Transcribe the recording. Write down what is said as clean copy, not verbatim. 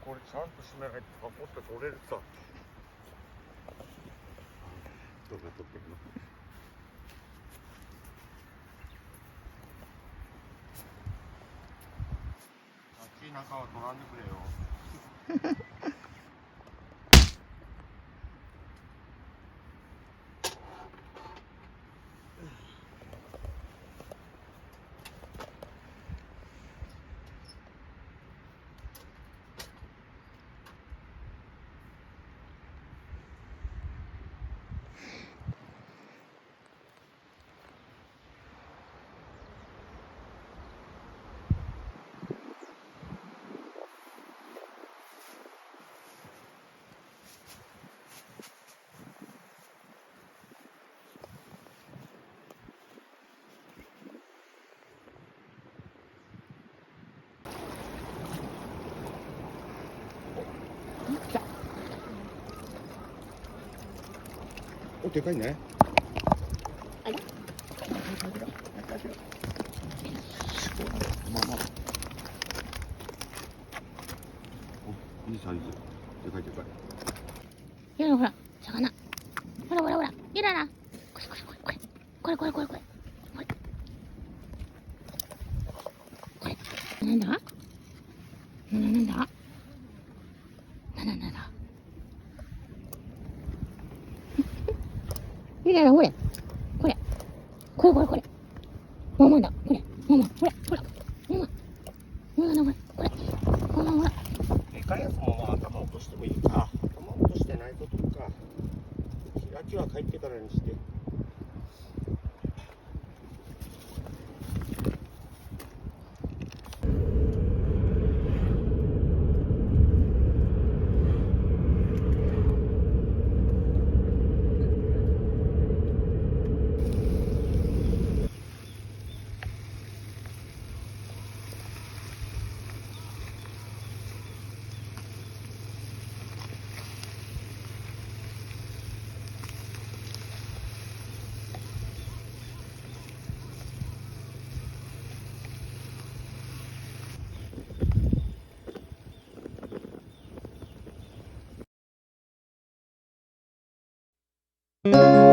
これちゃんと閉めないとパコッと取れるさ。どうか取ってくの。秋中は取らんでくれよ。お、でかいね。あれ？まあまあ。お、いいサイズ。でかいでかい。ほら、魚。ほらほらほら。いらな。これこれこれこれ。これこれこれこれ。これ。これ。なんだ？なんだ？なんだ？いらな、これ。これ。これこれこれ。ママだ。これ。ママ。これ。ほら。ママ。ママだこれ。これ。ママほら。でかいやつもまあ頭落としてもいいか。頭落としてないことか。開きは帰ってからにして。うん。